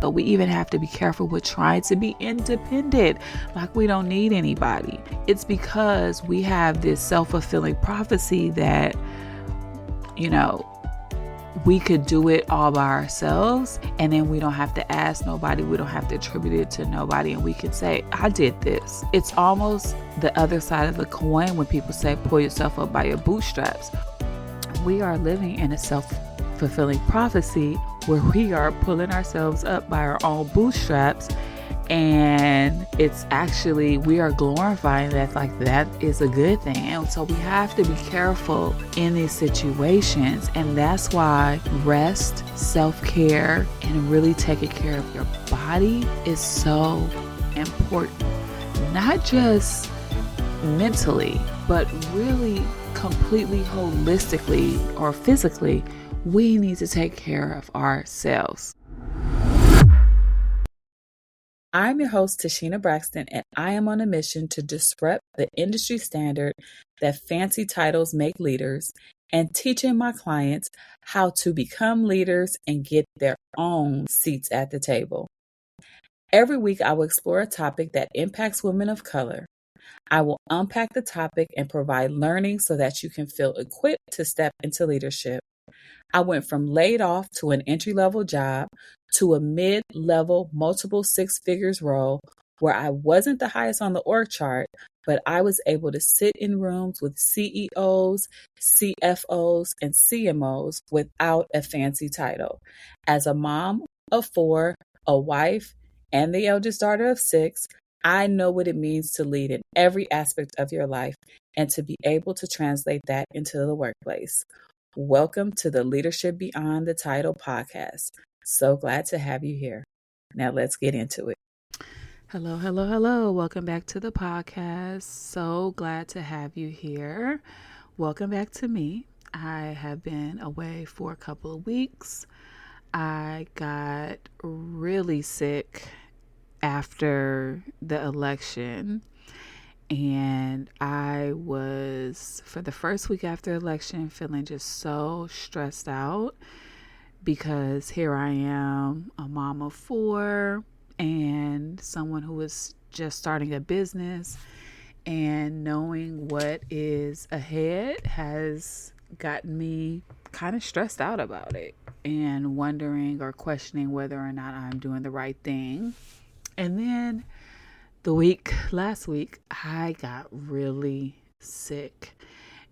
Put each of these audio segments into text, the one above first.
But we even have to be careful with trying to be independent, like we don't need anybody. It's because we have this self-fulfilling prophecy that, we could do it all by ourselves, and then we don't have to ask nobody. We don't have to attribute it to nobody, and we can say, I did this. It's almost the other side of the coin when people say, pull yourself up by your bootstraps. We are living in a self-fulfilling prophecy where we are pulling ourselves up by our own bootstraps, and it's actually, we are glorifying that, like that is a good thing. And so we have to be careful in these situations, and that's why rest, self-care, and really taking care of your body is so important. Not just mentally, but really completely holistically or physically. We need to take care of ourselves. I'm your host, TaSheena Braxton, and I am on a mission to disrupt the industry standard that fancy titles make leaders, and teaching my clients how to become leaders and get their own seats at the table. Every week, I will explore a topic that impacts women of color. I will unpack the topic and provide learning so that you can feel equipped to step into leadership. I went from laid off to an entry-level job to a mid-level multiple six figures role where I wasn't the highest on the org chart, but I was able to sit in rooms with CEOs, CFOs, and CMOs without a fancy title. As a mom of 4, a wife, and the eldest daughter of 6, I know what it means to lead in every aspect of your life and to be able to translate that into the workplace. Welcome to the Leadership Beyond the Title podcast. So glad to have you here. Now let's get into it. Hello, hello, hello. Welcome back to the podcast. So glad to have you here. Welcome back to me. I have been away for a couple of weeks. I got really sick after the election. And I was, for the first week after election, feeling just so stressed out because here I am, a mom of 4 and someone who is just starting a business, and knowing what is ahead has gotten me kind of stressed out about it and wondering or questioning whether or not I'm doing the right thing. And then last week, I got really sick.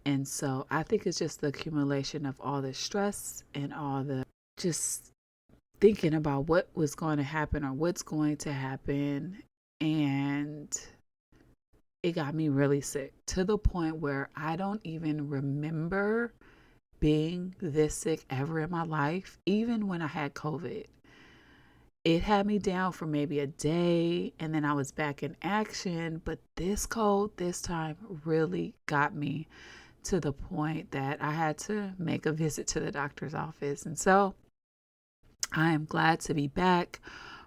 And so I think it's just the accumulation of all the stress and all the just thinking about what was going to happen or what's going to happen. And it got me really sick to the point where I don't even remember being this sick ever in my life, even when I had COVID. It had me down for maybe a day, and then I was back in action. But this cold this time really got me to the point that I had to make a visit to the doctor's office. And so I am glad to be back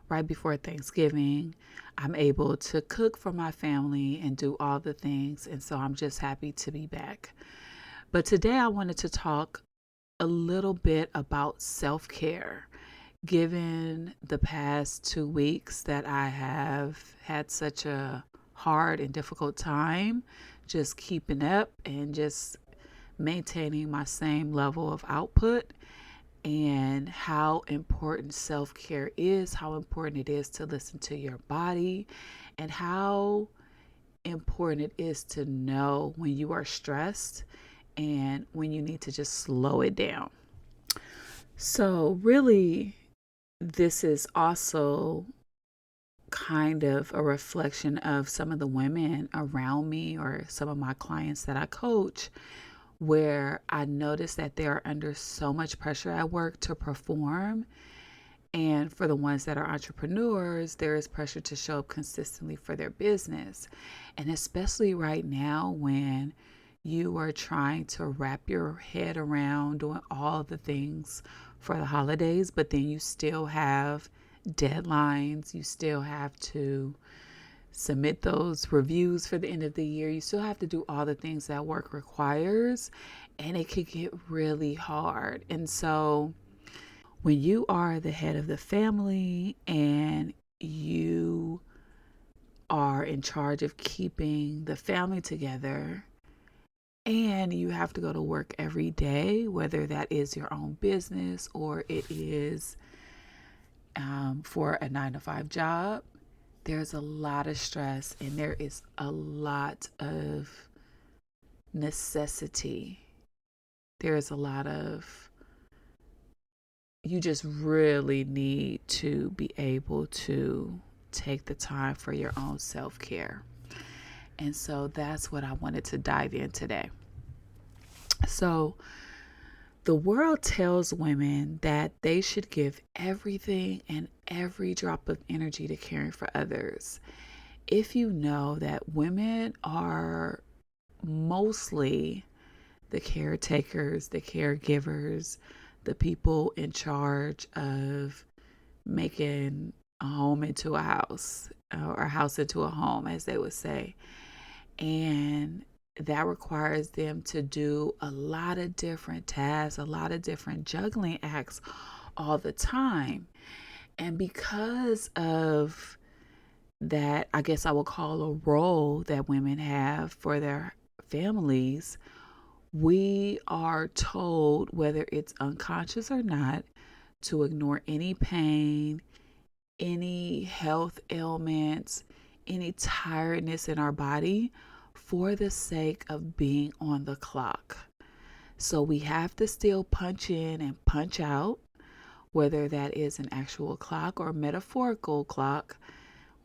right before Thanksgiving. I'm able to cook for my family and do all the things. And so I'm just happy to be back. But today I wanted to talk a little bit about self-care. Given the past 2 weeks that I have had such a hard and difficult time just keeping up and just maintaining my same level of output, and how important self-care is, how important it is to listen to your body, and how important it is to know when you are stressed and when you need to just slow it down. So really, this is also kind of a reflection of some of the women around me or some of my clients that I coach, where I notice that they are under so much pressure at work to perform. And for the ones that are entrepreneurs, there is pressure to show up consistently for their business. And especially right now when you are trying to wrap your head around doing all the things for the holidays, but then you still have deadlines. You still have to submit those reviews for the end of the year. You still have to do all the things that work requires, and it could get really hard. And so When you are the head of the family and you are in charge of keeping the family together, and you have to go to work every day, whether that is your own business or it is for a 9 to 5 job, there's a lot of stress and there is a lot of necessity. There's a lot of, you just really need to be able to take the time for your own self-care. And so that's what I wanted to dive in today. So the world tells women that they should give everything and every drop of energy to caring for others. If you know that women are mostly the caretakers, the caregivers, the people in charge of making a home into a house, or a house into a home, as they would say. And that requires them to do a lot of different tasks, a lot of different juggling acts all the time. And because of that, I guess I would call a role that women have for their families, we are told, whether it's unconscious or not, to ignore any pain, any health ailments, any tiredness in our body for the sake of being on the clock. So we have to still punch in and punch out, whether that is an actual clock or metaphorical clock.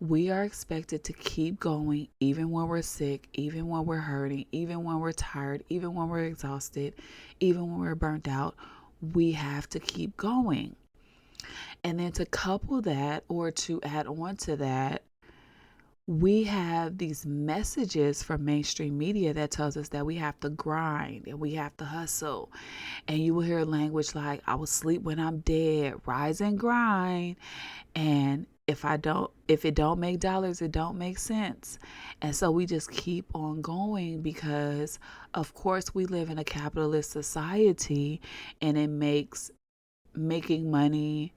We are expected to keep going even when we're sick, even when we're hurting, even when we're tired, even when we're exhausted, even when we're burnt out. We have to keep going. And then to couple that, or to add on to that, we have these messages from mainstream media that tells us that we have to grind and we have to hustle. And you will hear language like, I will sleep when I'm dead, rise and grind. And if it don't make dollars, it don't make sense. And so we just keep on going because, of course, we live in a capitalist society, and it makes making money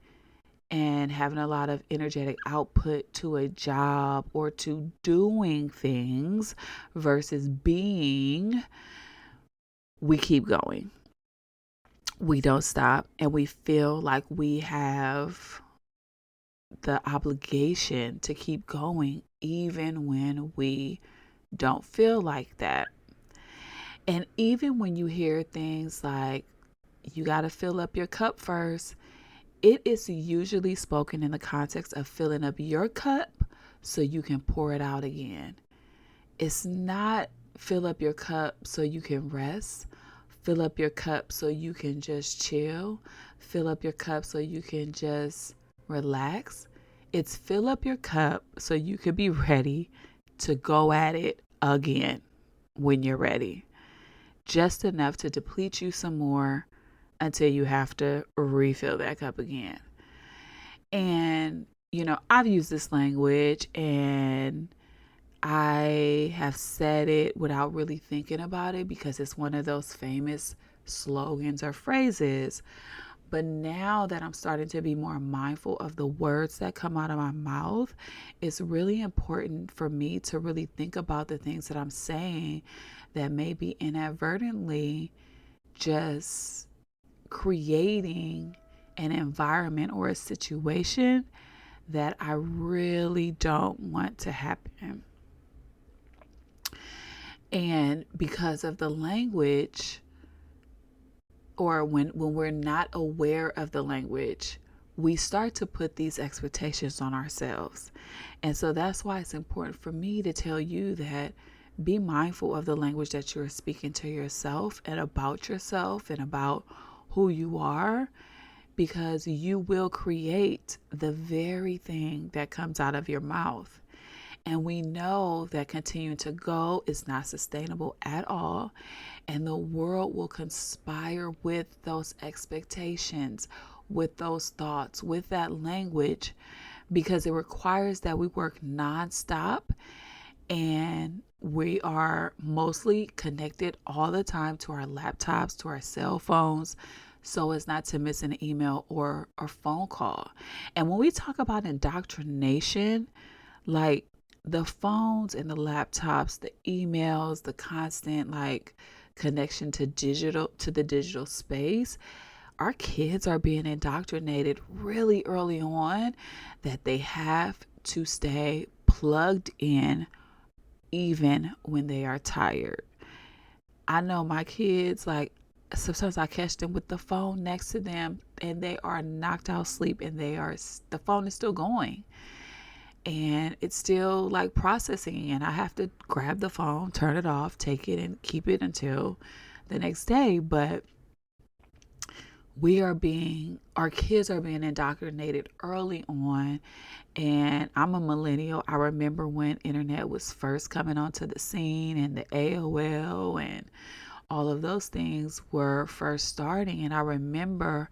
and having a lot of energetic output to a job or to doing things versus being, we keep going. We don't stop, and we feel like we have the obligation to keep going even when we don't feel like that. And even when you hear things like, you got to fill up your cup first, it is usually spoken in the context of filling up your cup so you can pour it out again. It's not fill up your cup so you can rest, fill up your cup so you can just chill, fill up your cup so you can just relax. It's fill up your cup so you can be ready to go at it again when you're ready. Just enough to deplete you some more until you have to refill that cup again. And, I've used this language and I have said it without really thinking about it because it's one of those famous slogans or phrases. But now that I'm starting to be more mindful of the words that come out of my mouth, it's really important for me to really think about the things that I'm saying that may be inadvertently just creating an environment or a situation that I really don't want to happen. And because of the language, or when we're not aware of the language, we start to put these expectations on ourselves. And so that's why it's important for me to tell you that be mindful of the language that you're speaking to yourself and about who you are, because you will create the very thing that comes out of your mouth. And we know that continuing to go is not sustainable at all. And the world will conspire with those expectations, with those thoughts, with that language, because it requires that we work nonstop and we are mostly connected all the time to our laptops, to our cell phones, so as not to miss an email or a phone call. And when we talk about indoctrination, like the phones and the laptops, the emails, the constant like connection to the digital space, our kids are being indoctrinated really early on that they have to stay plugged in even when they are tired. I know my kids, like, sometimes I catch them with the phone next to them and they are knocked out sleep, and the phone is still going and it's still like processing, and I have to grab the phone, turn it off, take it and keep it until the next day. But our kids are being indoctrinated early on. And I'm a millennial. I remember when internet was first coming onto the scene, and the AOL and all of those things were first starting. And I remember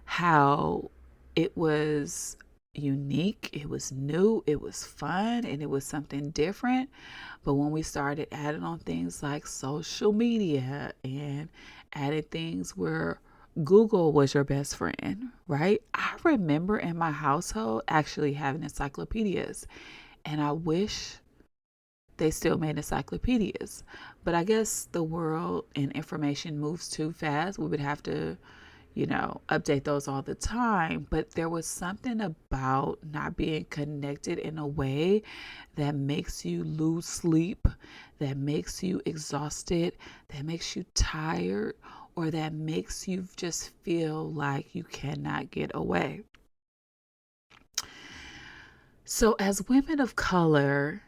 how it was unique, it was new, it was fun, and it was something different. But when we started adding on things like social media and added things where Google was your best friend, right? I remember in my household actually having encyclopedias, and I wish they still made encyclopedias. But I guess the world and information moves too fast. We would have to, update those all the time. But there was something about not being connected in a way that makes you lose sleep, that makes you exhausted, that makes you tired, or that makes you just feel like you cannot get away. So, as women of color,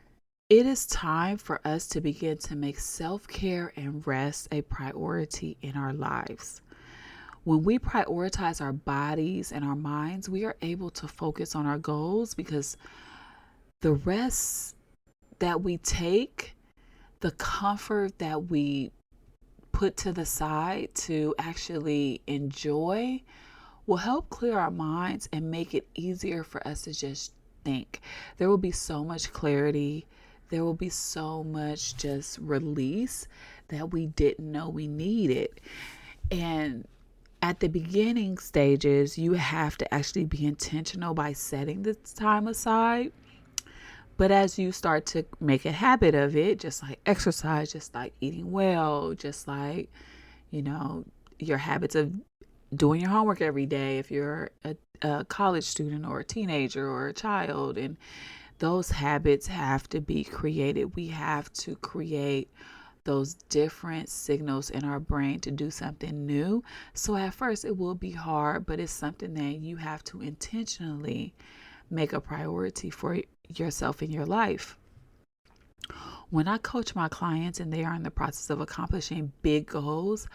it is time for us to begin to make self-care and rest a priority in our lives. When we prioritize our bodies and our minds, we are able to focus on our goals, because the rest that we take, the comfort that we put to the side to actually enjoy, will help clear our minds and make it easier for us to just think. There will be so much clarity. There will be so much just release that we didn't know we needed. And at the beginning stages, you have to actually be intentional by setting this time aside. But as you start to make a habit of it, just like exercise, just like eating well, just like, your habits of doing your homework every day, if you're a college student or a teenager or a child, and those habits have to be created. We have to create those different signals in our brain to do something new. So at first it will be hard, but it's something that you have to intentionally make a priority for yourself in your life. When I coach my clients and they are in the process of accomplishing big goals,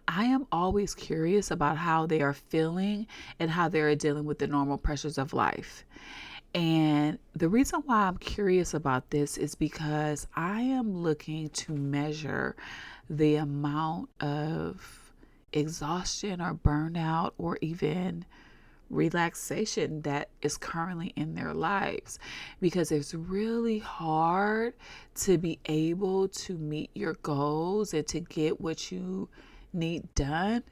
I am always curious about how they are feeling and how they are dealing with the normal pressures of life. And the reason why I'm curious about this is because I am looking to measure the amount of exhaustion or burnout or even relaxation that is currently in their lives, because it's really hard to be able to meet your goals and to get what you need done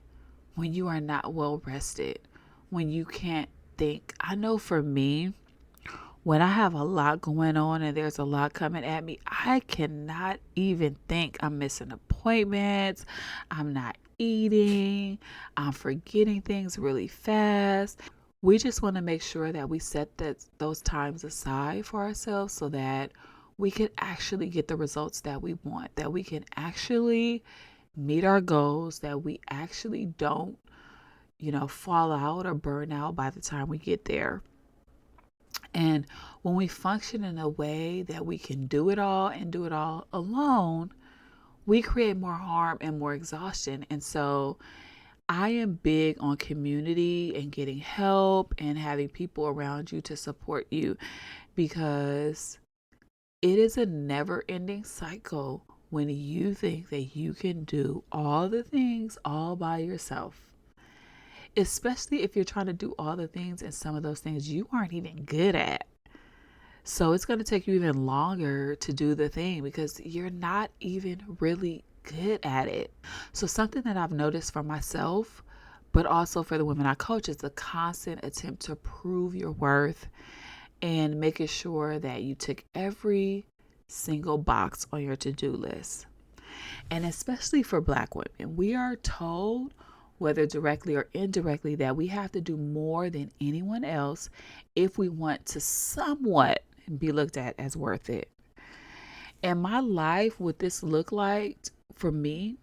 when you are not well rested, when you can't think. I know for me, when I have a lot going on and there's a lot coming at me, I cannot even think. I'm missing appointments. I'm not eating. I'm forgetting things really fast. We just want to make sure that we set those times aside for ourselves so that we can actually get the results that we want, that we can actually meet our goals, that we actually don't, fall out or burn out by the time we get there. And when we function in a way that we can do it all and do it all alone, we create more harm and more exhaustion. And so I am big on community and getting help and having people around you to support you, because it is a never ending cycle when you think that you can do all the things all by yourself. Especially if you're trying to do all the things and some of those things you aren't even good at. So it's going to take you even longer to do the thing because you're not even really good at it. So something that I've noticed for myself, but also for the women I coach, it's a constant attempt to prove your worth and making sure that you tick every single box on your to-do list. And especially for Black women, we are told, whether directly or indirectly, that we have to do more than anyone else if we want to somewhat be looked at as worth it. In my life, what this looked like for me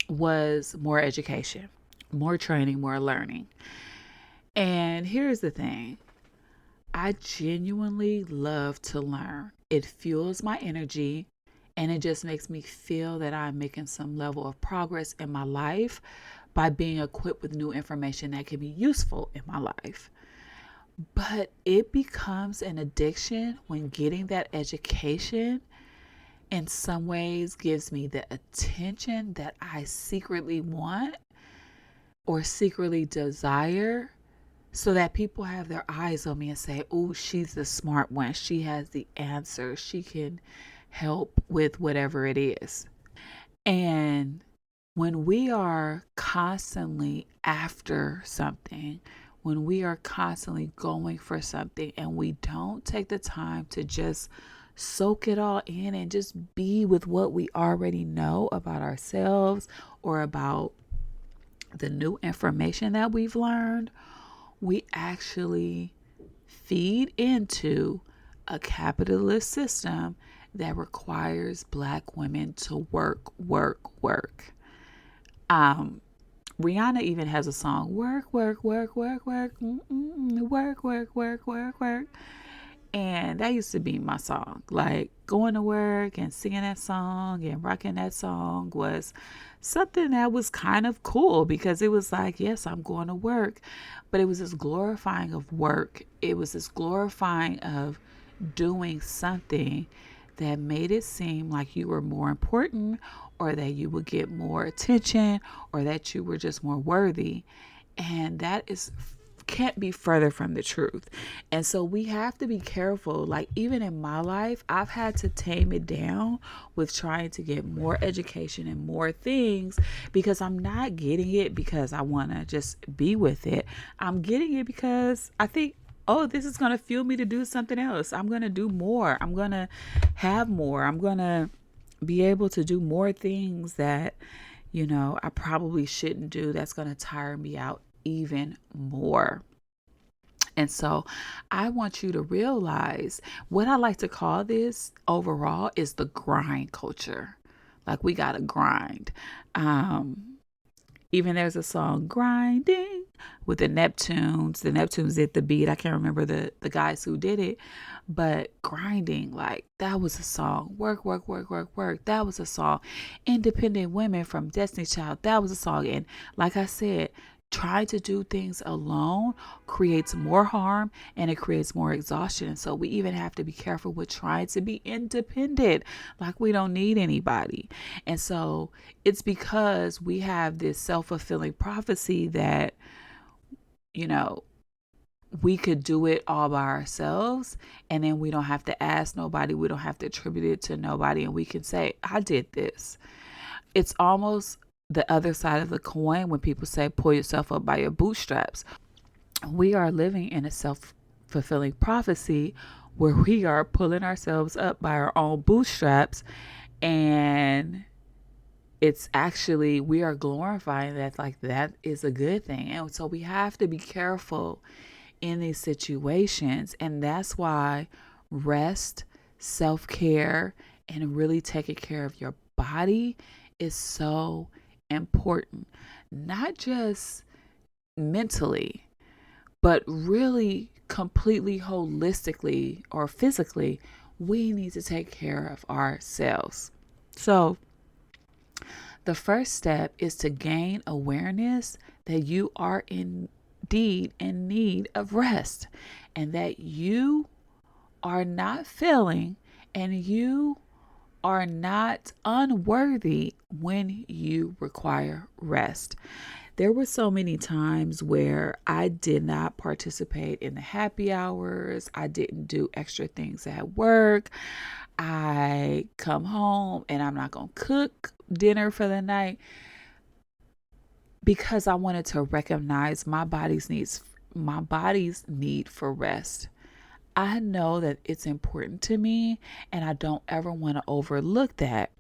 was more education, more training, more learning. And here's the thing. I genuinely love to learn. It fuels my energy and it just makes me feel that I'm making some level of progress in my life by being equipped with new information that can be useful in my life. But it becomes an addiction when getting that education in some ways gives me the attention that I secretly want or secretly desire, so that people have their eyes on me and say, oh, she's the smart one. She has the answer. She can help with whatever it is. And when we are constantly after something, when we are constantly going for something and we don't take the time to just soak it all in and just be with what we already know about ourselves or about the new information that we've learned, we actually feed into a capitalist system that requires Black women to work. Rihanna even has a song, work, work, work, work, work, work, work, work, work, work. And that used to be my song. Like going to work and singing that song and rocking that song was something that was kind of cool, because it was like, yes, I'm going to work. But it was this glorifying of work. It was this glorifying of doing something that made it seem like you were more important, or that you would get more attention, or that you were just more worthy. And that can't be further from the truth. And so we have to be careful. Like even in my life, I've had to tame it down with trying to get more education and more things, because I'm not getting it because I want to just be with it. I'm getting it because I think, oh, this is going to fuel me to do something else. I'm going to do more. I'm going to have more. I'm going to be able to do more things that, I probably shouldn't do. That's going to tire me out even more. And so I want you to realize what I like to call this overall is the grind culture. Like we got to grind. Even there's a song, Grinding, with the Neptunes. The Neptunes did the beat. I can't remember the guys who did it. But Grinding, like that was a song. Work, work, work, work, work. That was a song. Independent Women from Destiny Child. That was a song. And like I said, trying to do things alone creates more harm and it creates more exhaustion. And so we even have to be careful with trying to be independent, like we don't need anybody. And so it's because we have this self-fulfilling prophecy that, we could do it all by ourselves, and then we don't have to ask nobody. We don't have to attribute it to nobody. And we can say, I did this. It's almost the other side of the coin when people say, pull yourself up by your bootstraps. We are living in a self-fulfilling prophecy where we are pulling ourselves up by our own bootstraps, and it's actually, we are glorifying that, like that is a good thing. And so we have to be careful in these situations. And that's why rest, self-care, and really taking care of your body is so important. Not just mentally, but really completely holistically or physically, we need to take care of ourselves. So the first step is to gain awareness that you are indeed in need of rest, and that you are not failing, and you are not unworthy when you require rest. There were so many times where I did not participate in the happy hours. I didn't do extra things at work. I come home and I'm not going to cook dinner for the night because I wanted to recognize my body's need for rest. I know that it's important to me and I don't ever want to overlook that.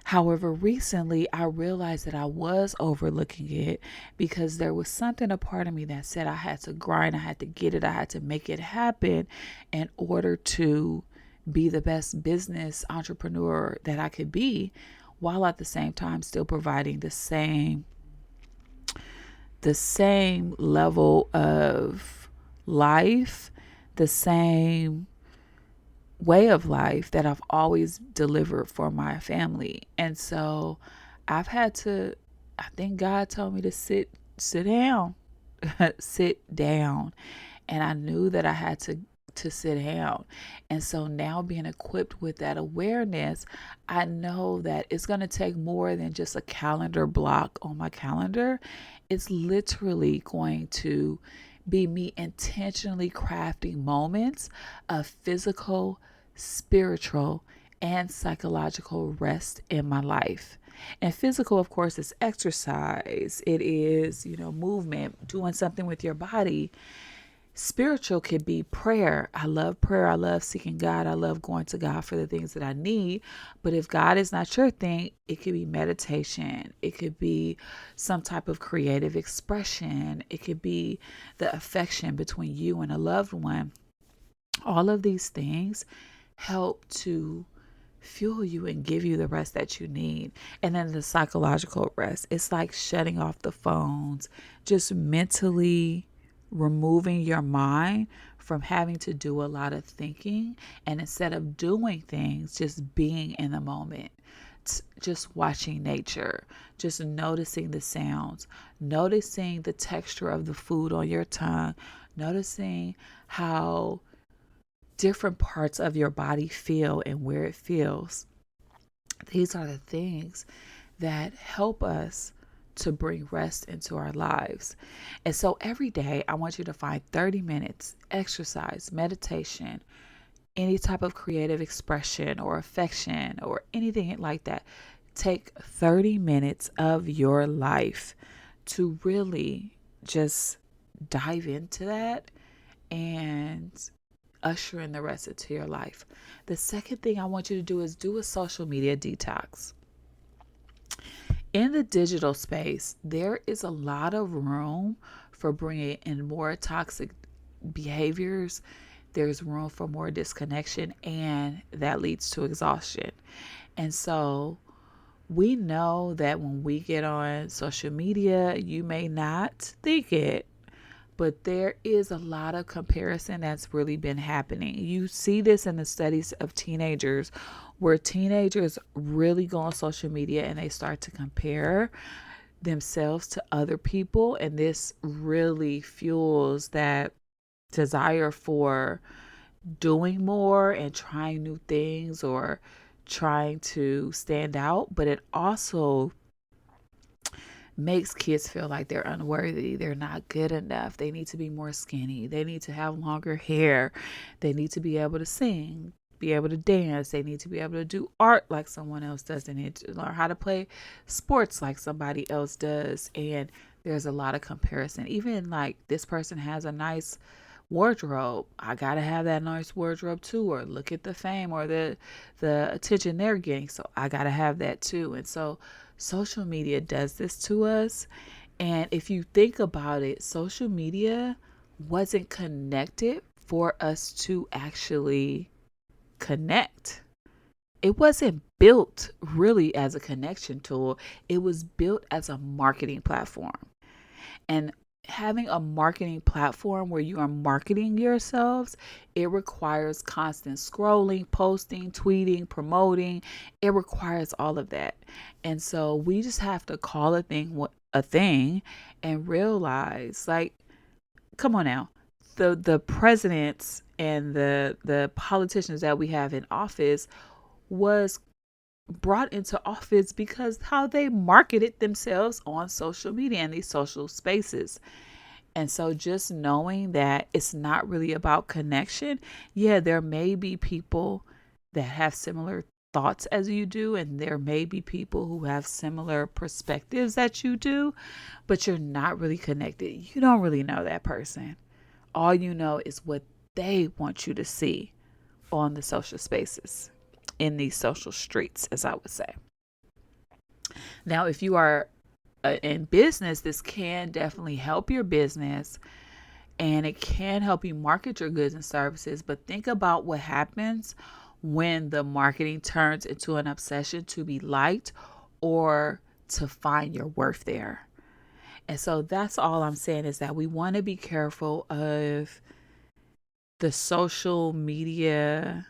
However, recently I realized that I was overlooking it because there was something, a part of me that said I had to grind, I had to get it, I had to make it happen in order to be the best business entrepreneur that I could be, while at the same time still providing the same level of life, the same way of life that I've always delivered for my family. And so I've had to, I think God told me to sit down, sit down. And I knew that I had to sit down. And so now, being equipped with that awareness, I know that it's going to take more than just a calendar block on my calendar. It's literally going to be me intentionally crafting moments of physical, spiritual, and psychological rest in my life. And physical, of course, is exercise. It is, movement, doing something with your body. Spiritual could be prayer. I love prayer. I love seeking God. I love going to God for the things that I need. But if God is not your thing, it could be meditation. It could be some type of creative expression. It could be the affection between you and a loved one. All of these things help to fuel you and give you the rest that you need. And then the psychological rest, it's like shutting off the phones, just mentally removing your mind from having to do a lot of thinking, and instead of doing things, just being in the moment. Just watching nature, just noticing the sounds, noticing the texture of the food on your tongue, noticing how different parts of your body feel and where it feels. These are the things that help us to bring rest into our lives. And so every day, I want you to find 30 minutes, exercise, meditation, any type of creative expression or affection or anything like that. Take 30 minutes of your life to really just dive into that and usher in the rest into your life. The second thing I want you to do is do a social media detox. In the digital space, there is a lot of room for bringing in more toxic behaviors. There's room for more disconnection, and that leads to exhaustion. And so we know that when we get on social media, you may not think it, but there is a lot of comparison that's really been happening. You see this in the studies of teenagers, where teenagers really go on social media and they start to compare themselves to other people. And this really fuels that desire for doing more and trying new things or trying to stand out. But it also makes kids feel like they're unworthy. They're not good enough. They need to be more skinny. They need to have longer hair. They need to be able to sing, be able to dance. They need to be able to do art like someone else does. They need to learn how to play sports like somebody else does. And there's a lot of comparison. Even like, this person has a nice wardrobe, I gotta have that nice wardrobe too. Or look at the fame or the attention they're getting, so I gotta have that too. And so social media does this to us. And if you think about it, social media wasn't connected for us to actually connect. It wasn't built really as a connection tool. It was built as a marketing platform. And having a marketing platform where you are marketing yourselves, it requires constant scrolling, posting, tweeting, promoting. It requires all of that. And so we just have to call a thing and realize, like, come on now. The presidents and the politicians that we have in office was brought into office because how they marketed themselves on social media and these social spaces. And so just knowing that it's not really about connection. Yeah, there may be people that have similar thoughts as you do, and there may be people who have similar perspectives that you do, but you're not really connected. You don't really know that person. All you know is what they want you to see on the social spaces, in these social streets, as I would say. Now, if you are in business, this can definitely help your business and it can help you market your goods and services. But think about what happens when the marketing turns into an obsession to be liked or to find your worth there. And so that's all I'm saying, is that we want to be careful of the social media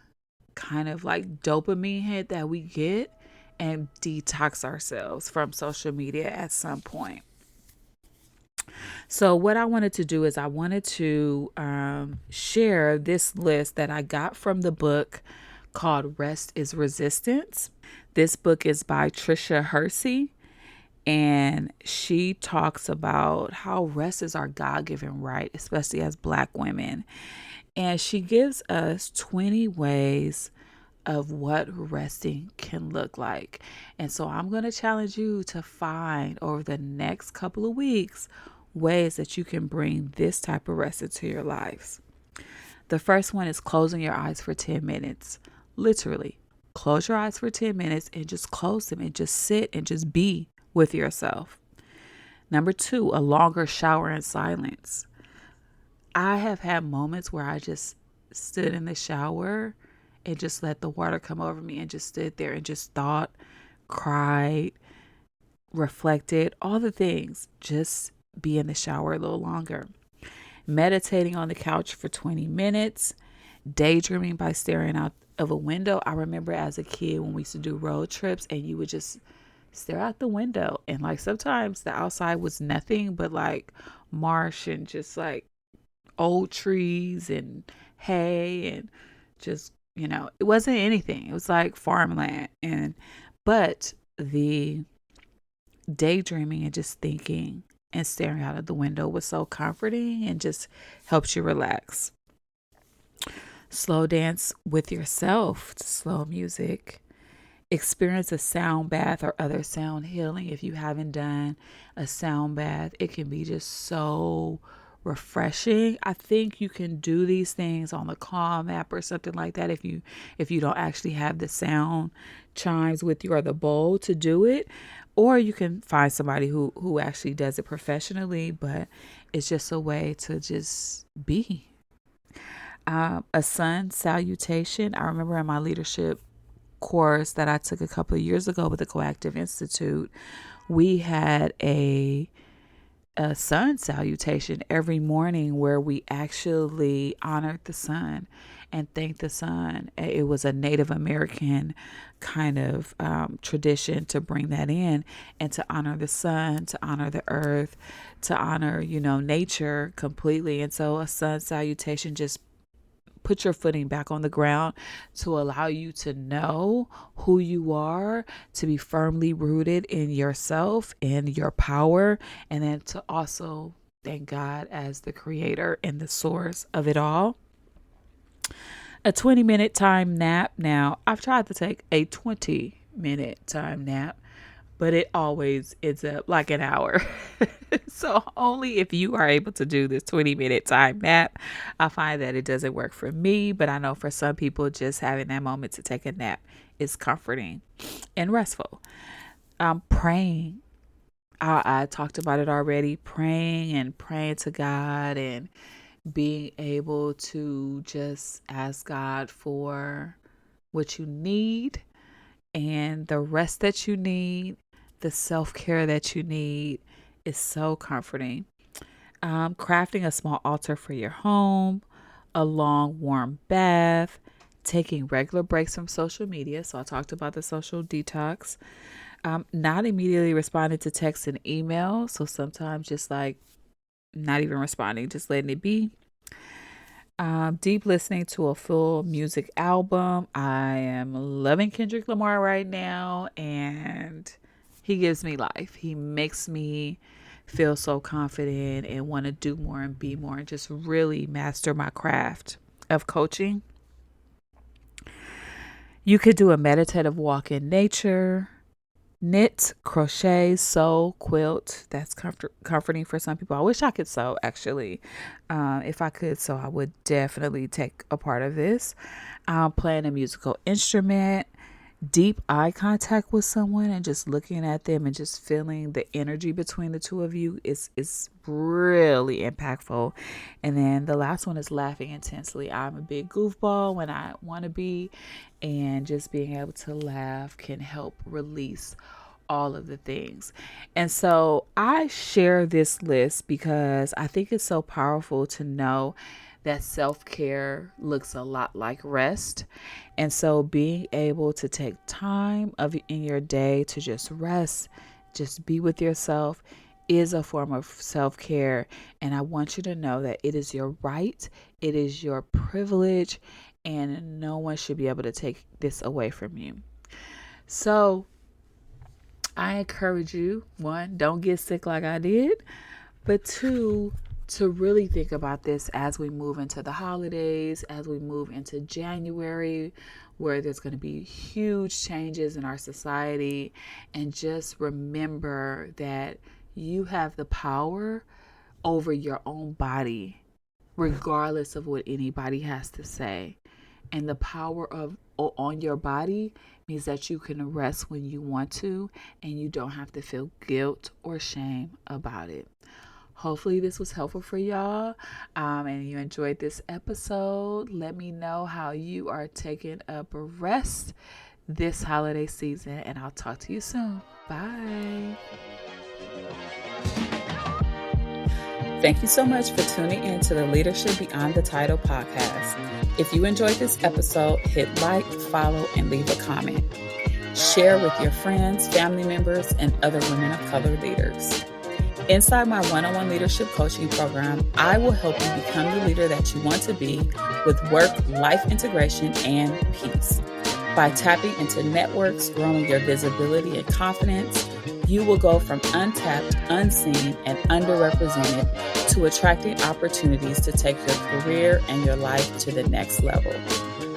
kind of like dopamine hit that we get and detox ourselves from social media at some point. So, what I wanted to do is I wanted to share this list that I got from the book called Rest is Resistance. This book is by Tricia Hersey, and she talks about how rest is our God-given right, especially as Black women. And she gives us 20 ways of what resting can look like. And so I'm going to challenge you to find over the next couple of weeks ways that you can bring this type of rest into your lives. The first one is closing your eyes for 10 minutes. Literally, close your eyes for 10 minutes and just close them and just sit and just be with yourself. Number 2, a longer shower in silence. I have had moments where I just stood in the shower and just let the water come over me and just stood there and just thought, cried, reflected, all the things. Just be in the shower a little longer. Meditating on the couch for 20 minutes. Daydreaming by staring out of a window. I remember as a kid when we used to do road trips and you would just stare out the window. And like sometimes the outside was nothing but like marsh and just like old trees and hay and just, it wasn't anything. It was like farmland. But the daydreaming and just thinking and staring out of the window was so comforting and just helps you relax. Slow dance with yourself to slow music. Experience a sound bath or other sound healing. If you haven't done a sound bath, it can be just so refreshing. I think you can do these things on the Calm app or something like that if you don't actually have the sound chimes with you or the bowl to do it, or you can find somebody who actually does it professionally. But it's just a way to just be. A sun salutation. I remember in my leadership course that I took a couple of years ago with the Coactive Institute, we had a sun salutation every morning where we actually honored the sun and thanked the sun. It was a Native American kind of tradition to bring that in and to honor the sun, to honor the earth, to honor, nature completely. And so a sun salutation just put your footing back on the ground to allow you to know who you are, to be firmly rooted in yourself and your power, and then to also thank God as the creator and the source of it all. A 20-minute time nap. Now, I've tried to take a 20-minute time nap, but it always ends up like an hour. So only if you are able to do this 20-minute time nap. I find that it doesn't work for me, but I know for some people, just having that moment to take a nap is comforting and restful. Praying. I talked about it already. Praying to God and being able to just ask God for what you need and the rest that you need, the self-care that you need is so comforting. Crafting a small altar for your home, a long warm bath, taking regular breaks from social media. So I talked about the social detox. Not immediately responding to text and email. So sometimes just like not even responding, just letting it be. Deep listening to a full music album. I am loving Kendrick Lamar right now, and he gives me life. He makes me feel so confident and want to do more and be more and just really master my craft of coaching. You could do a meditative walk in nature, knit, crochet, sew, quilt. That's comforting for some people. I wish I could sew, actually. If I could sew, I would definitely take a part of this. Playing a musical instrument, deep eye contact with someone and just looking at them and just feeling the energy between the two of you is really impactful. And then the last one is laughing intensely. I'm a big goofball when I want to be, and just being able to laugh can help release all of the things. And so I share this list because I think it's so powerful to know that self-care looks a lot like rest. And so being able to take time in your day to just rest, just be with yourself, is a form of self-care. And I want you to know that it is your right, it is your privilege, and no one should be able to take this away from you. So I encourage you, one, don't get sick like I did, but two, to really think about this as we move into the holidays, as we move into January, where there's going to be huge changes in our society. And just remember that you have the power over your own body, regardless of what anybody has to say. And the power on your body means that you can rest when you want to, and you don't have to feel guilt or shame about it. Hopefully this was helpful for y'all, and you enjoyed this episode. Let me know how you are taking up a rest this holiday season, and I'll talk to you soon. Bye. Thank you so much for tuning in to the Leadership Beyond the Title podcast. If you enjoyed this episode, hit like, follow, and leave a comment. Share with your friends, family members, and other women of color leaders. Inside my one-on-one leadership coaching program, I will help you become the leader that you want to be with work-life integration and peace. By tapping into networks, growing your visibility and confidence, you will go from untapped, unseen, and underrepresented to attracting opportunities to take your career and your life to the next level.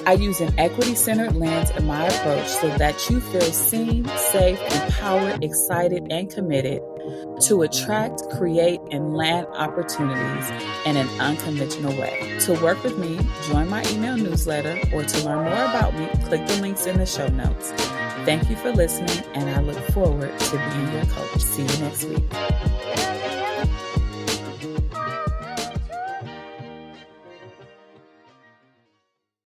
I use an equity-centered lens in my approach so that you feel seen, safe, empowered, excited, and committed to attract, create, and land opportunities in an unconventional way. To work with me, join my email newsletter, or to learn more about me, click the links in the show notes. Thank you for listening, and I look forward to being your coach. See you next week.